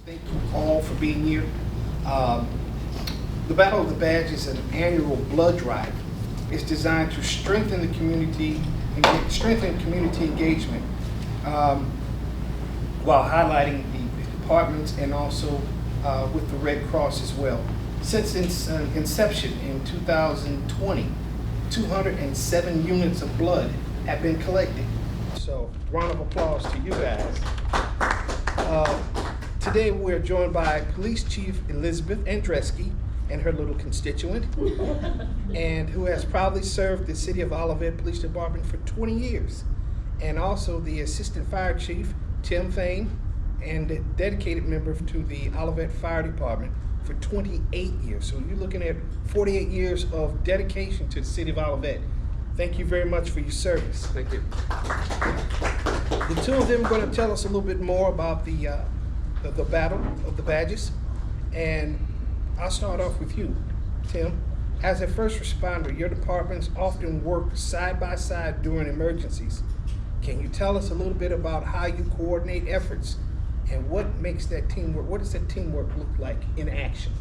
Thank you all for being here. Um, the Battle of the Badge is an annual blood drive. It's designed to strengthen the community and strengthen community engagement while highlighting the departments and also with the Red Cross as well. Since its inception in 2020, 207 units of blood have been collected. So, round of applause to you guys. Today we're joined by Police Chief Elizabeth Andreski and her little constituent, and who has proudly served the City of Olivet Police Department for 20 years. And also the Assistant Fire Chief, Tim Fain, and a dedicated member to the Olivet Fire Department for 28 years. So you're looking at 48 years of dedication to the City of Olivet. Thank you very much for your service. Thank you. The two of them are going to tell us a little bit more about the Battle of the Badges. And I'll start off with you, Tim. As a first responder, your departments often work side by side during emergencies. Can you tell us a little bit about how you coordinate efforts and what makes that teamwork, what does that teamwork look like in action?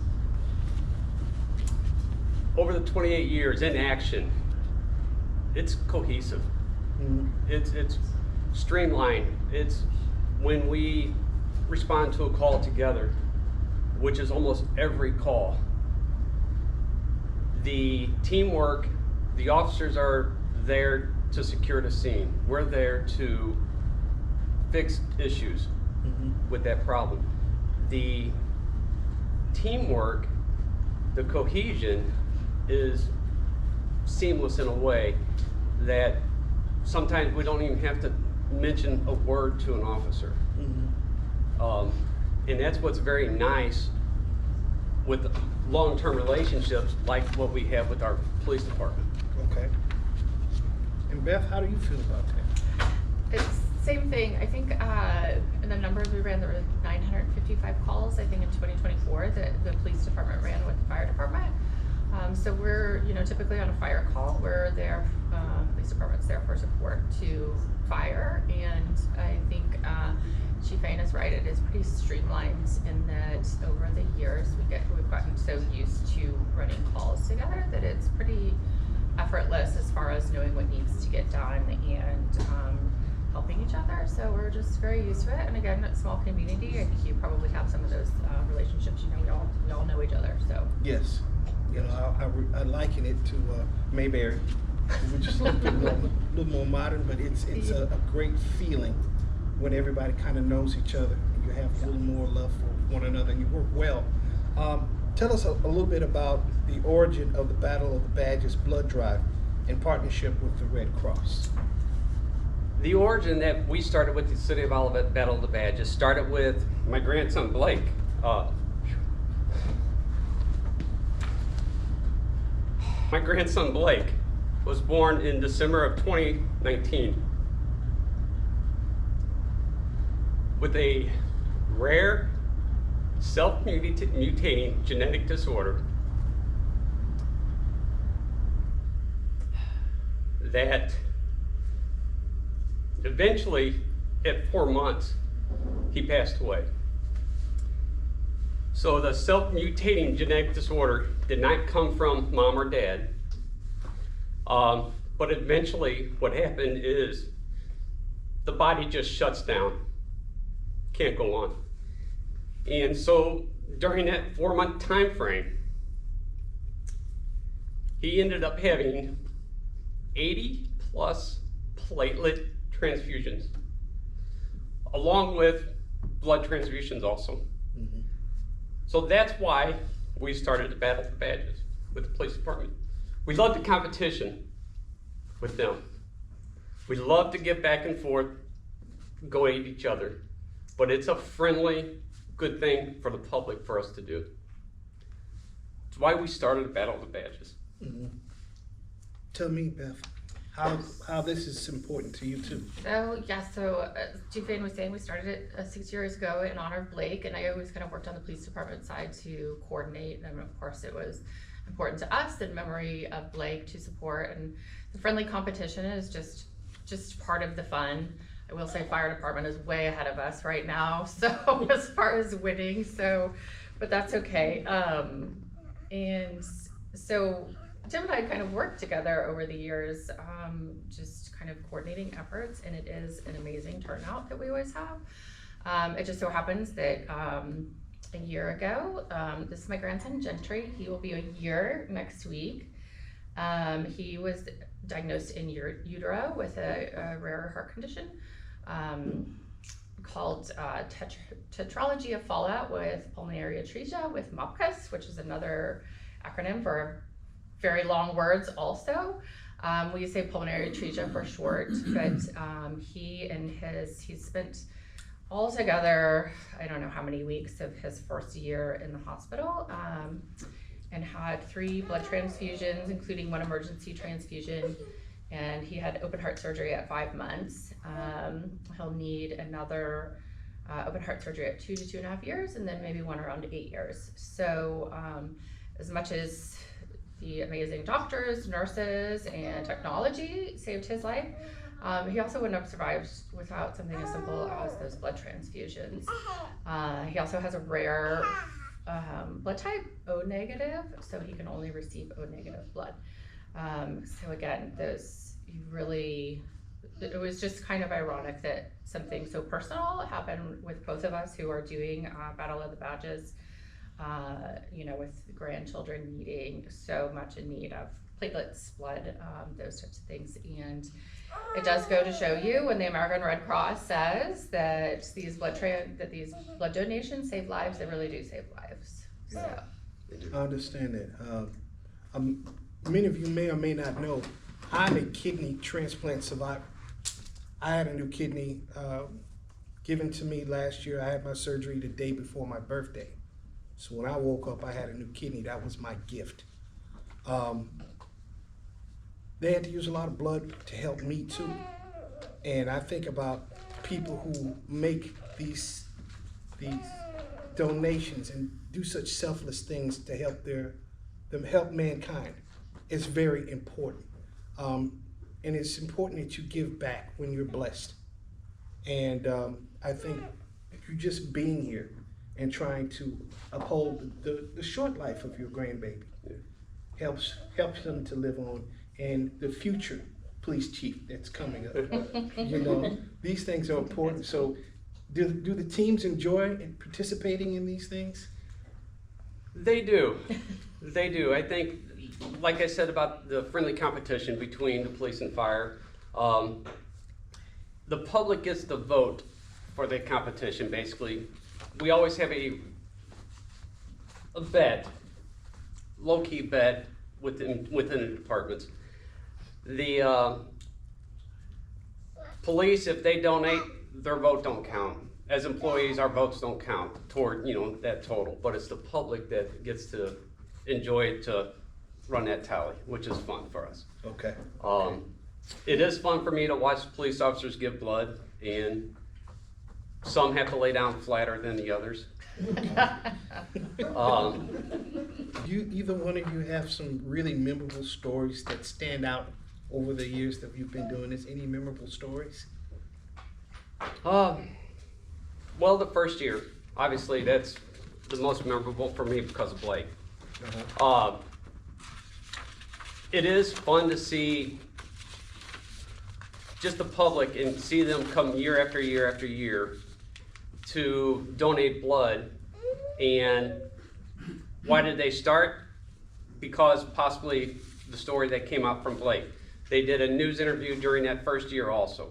Over the 28 years in action, it's cohesive. Mm-hmm. It's streamlined. It's when we respond to a call together, which is almost every call. The teamwork, the officers are there to secure the scene. We're there to fix issues with that problem. The teamwork, the cohesion is seamless in a way that sometimes we don't even have to mention a word to an officer. And that's what's very nice with long-term relationships like what we have with our police department. Okay. And Beth, how do you feel about that? It's same thing. I think in the numbers we ran, there were 955 calls, I think, in 2024 that the police department ran with the fire department. So we're, typically on a fire call, we're there, police department's there for support to fire, and I think Chief Fain is right, it is pretty streamlined in that over the years we've gotten so used to running calls together that it's pretty effortless as far as knowing what needs to get done and helping each other. So we're just very used to it. And again, it's a small community. I think you probably have some of those relationships. We all know each other. So Yes. I liken it to Mayberry. We're just a little more modern, but it's a great feeling when everybody kind of knows each other. You have a little more love for one another and you work well. Tell us a little bit about the origin of the Battle of the Badges blood drive in partnership with the Red Cross. The origin that we started with the City of Olivet Battle of the Badges started with my grandson Blake. My grandson Blake was born in December of 2019 with a rare self-mutating genetic disorder that eventually, at 4 months, he passed away. So the self-mutating genetic disorder did not come from mom or dad, but eventually what happened is the body just shuts down, can't go on. And so during that 4-month time frame, he ended up having 80 plus platelet transfusions, along with blood transfusions also. So that's why we started the Battle for Badges with the police department. We love the competition with them. We love to get back and forth, go at each other, but it's a friendly, good thing for the public for us to do. It's why we started the Battle of the Badges. Tell me, Beth, how this is important to you too. So Chief Fain was saying we started it 6 years ago in honor of Blake, and I always kind of worked on the police department side to coordinate, and of course it was important to us in memory of Blake to support, and the friendly competition is just part of the fun. I will say fire department is way ahead of us right now, so as far as winning, so, but that's okay. And so Tim and I kind of worked together over the years, just kind of coordinating efforts, and it is an amazing turnout that we always have. It just so happens that a year ago, this is my grandson Gentry. He will be a year next week. He was diagnosed in utero with a rare heart condition called tetralogy of Fallot with pulmonary atresia with MOPCUS, which is another acronym for very long words also. We say pulmonary atresia for short, but he spent altogether, I don't know how many weeks of his first year in the hospital, and had 3 blood transfusions, including 1 emergency transfusion, and he had open heart surgery at 5 months. He'll need another open heart surgery at 2 to 2.5 years, and then maybe 1 around 8 years. So as much as the amazing doctors, nurses, and technology saved his life, he also wouldn't have survived without something as simple as those blood transfusions. He also has a rare blood type, O negative, so he can only receive O negative blood. So again, it was just kind of ironic that something so personal happened with both of us who are doing Battle of the Badges, with grandchildren needing so much in need of platelets, blood, those types of things. And it does go to show you when the American Red Cross says that these blood donations save lives, they really do save lives. So. I understand that. Many of you may or may not know, I'm a kidney transplant survivor. I had a new kidney given to me last year. I had my surgery the day before my birthday. So when I woke up, I had a new kidney. That was my gift. They had to use a lot of blood to help me too. And I think about people who make these donations and do such selfless things to help mankind. It's very important. And it's important that you give back when you're blessed. And I think you just being here and trying to uphold the short life of your grandbaby helps them to live on, and the future police chief that's coming up. These things are important. So do the teams enjoy participating in these things? They do. They do. I think, like I said about the friendly competition between the police and fire, the public gets the vote for the competition, basically. We always have a bet, low-key bet within the departments. The police, if they donate, their vote don't count. As employees, our votes don't count toward that total, but it's the public that gets to enjoy it, to run that tally, which is fun for us. Okay. It is fun for me to watch police officers give blood, and some have to lay down flatter than the others. Either one of you have some really memorable stories that stand out over the years that you've been doing this? Any memorable stories? Well, the first year, obviously, that's the most memorable for me because of Blake. It is fun to see just the public and see them come year after year after year to donate blood. And why did they start? Because possibly the story that came out from Blake. They did a news interview during that first year also.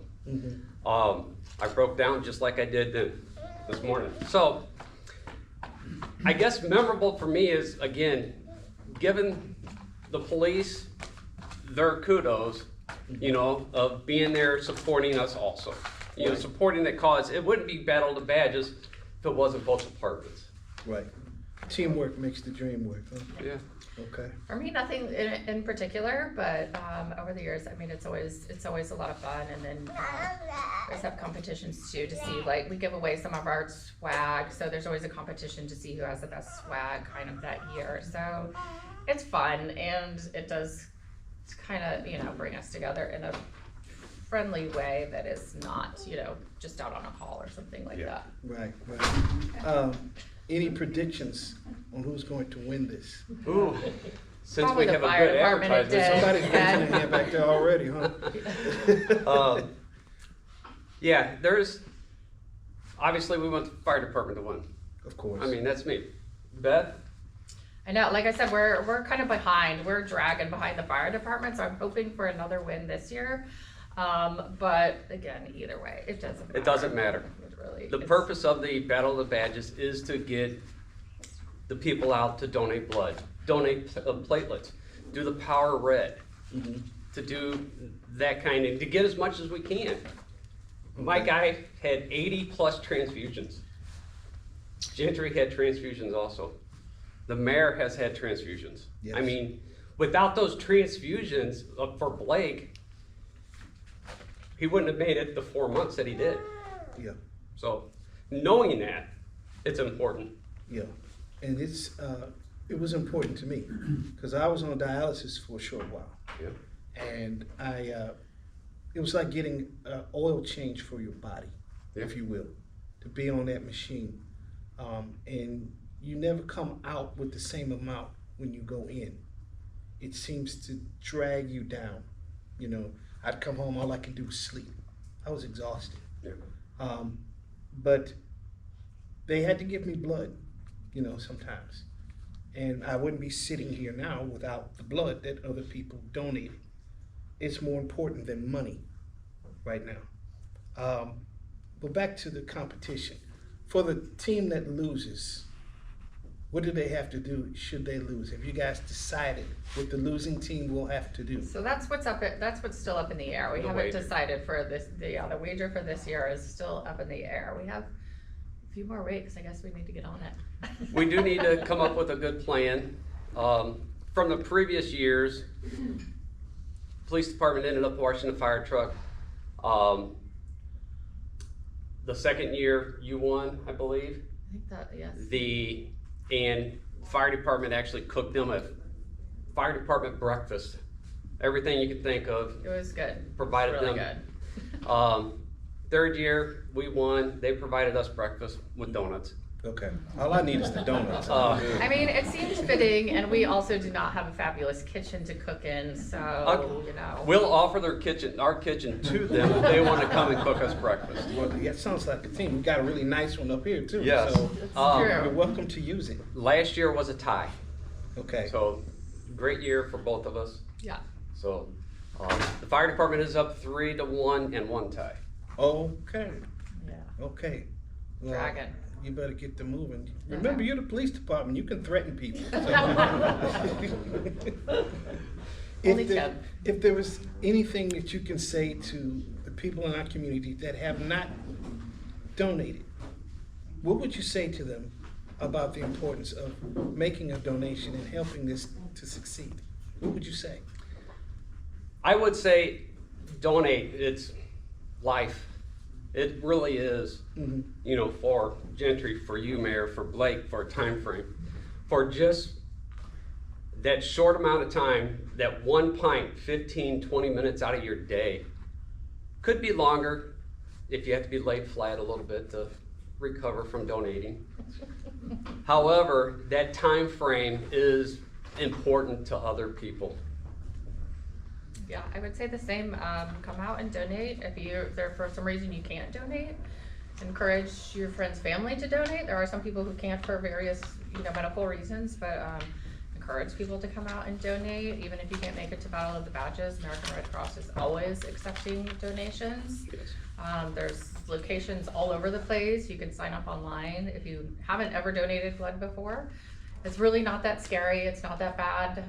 I broke down just like I did this morning. So I guess memorable for me is, again, giving the police their kudos, of being there supporting us also. Supporting the cause. It wouldn't be Battle of the Badges if it wasn't both departments. Right. Teamwork makes the dream work, huh? Yeah. Okay. For me, nothing in particular, but over the years, it's always a lot of fun, and then we always have competitions too to see, like, we give away some of our swag, so there's always a competition to see who has the best swag kind of that year. So it's fun, and it does kind of bring us together in a friendly way that is not, you know, just out on a call or something like Yeah. that. Right. Any predictions on who's going to win this? Ooh, since Probably we the have a fire good department it advertisement. did. Somebody's Yeah. raising their hand back there already, huh? Yeah, there's, obviously we want the fire department to win. Of course. I mean, that's me. Beth? I know, like I said, we're kind of behind. We're dragging behind the fire department, so I'm hoping for another win this year. But again, either way, it doesn't matter. It doesn't matter. It really, The it's- purpose of the Battle of the Badges is to get the people out to donate blood, donate platelets, do the Power Red, to do that kind of, to get as much as we can. My guy had 80 plus transfusions. Gentry had transfusions also. The mayor has had transfusions. I Yes. mean, without those transfusions for Blake, he wouldn't have made it the 4 months that he did. Yeah, So, knowing that, it's important. yeah. And it was important to me, because I was on dialysis for a short while. Yeah. And it was like getting an oil change for your body, if you will, to be on that machine. And you never come out with the same amount when you go in. It seems to drag you down. You know, I'd come home, all I could do was sleep. I was exhausted. Yeah. But they had to give me blood, you know, sometimes. And I wouldn't be sitting here now without the blood that other people donated. It's more important than money right now. But back to the competition. For the team that loses, what do they have to do should they lose? Have you guys decided what the losing team will have to do? So that's what's still up in the air. We The haven't wager. decided for this, the wager for this year is still up in the air. We have a few more weeks, I guess we need to get on it. We do need to come up with a good plan. From the previous years, police department ended up washing the fire truck. The second year you won, I believe. I think that, yes. And fire department actually cooked them a fire department breakfast. Everything you could think of. It was good. Provided Really them. good. Third year, we won. They provided us breakfast with donuts. Okay, all I need is the donuts. I mean, it seems fitting, and we also do not have a fabulous kitchen to cook in, so, you know. We'll offer our kitchen to them if they want to come and cook us breakfast. Well, yeah, it sounds like a team. We got a really nice one up here too. Yes. So True. you're welcome to use it. Last year was a tie, Okay. so great year for both of us. Yeah. So the fire department is up 3-1 and 1 tie. Okay. Yeah. Okay. Well, Dragon. You better get to moving. Remember, you're the police department. You can threaten people. Only If there, 10. if there was anything that you can say to the people in our community that have not donated, what would you say to them about the importance of making a donation and helping this to succeed? What would you say? I would say donate. It's life. It really is. Mm-hmm. You know, for Gentry, for you, Mayor, for Blake, for a time frame, for just that short amount of time, that one pint, 15, 20 minutes out of your day. Could be longer if you have to be laid flat a little bit to recover from donating. However, that time frame is important to other people. Yeah, I would say the same. Come out and donate. If you're there for some reason you can't donate, encourage your friend's family to donate. There are some people who can't for various, medical reasons, but encourage people to come out and donate. Even if you can't make it to Battle of the Badges, American Red Cross is always accepting donations. Yes. There's locations all over the place. You can sign up online if you haven't ever donated blood before. It's really not that scary. It's not that bad.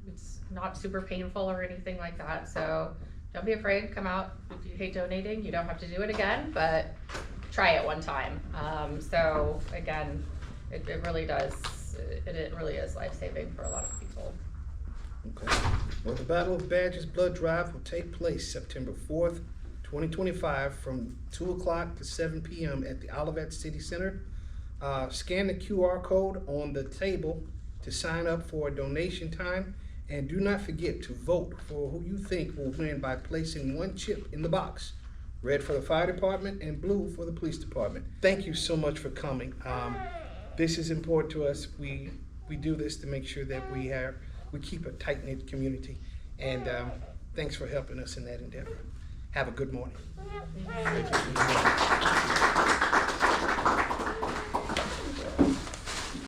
It's not super painful or anything like that. So don't be afraid. Come out. If you hate donating, you don't have to do it again, but try it one time. So again, it really does. It really is life-saving for a lot of people. Okay. Well, the Battle of Badges Blood Drive will take place September 4th, 2025 from 2 o'clock to 7 p.m. at the Olivet City Center. Scan the QR code on the table to sign up for a donation time, And do not forget to vote for who you think will win by placing one chip in the box. Red for the fire department and blue for the police department. Thank you so much for coming. This is important to us. We do this to make sure that we keep a tight-knit community. And thanks for helping us in that endeavor. Have a good morning.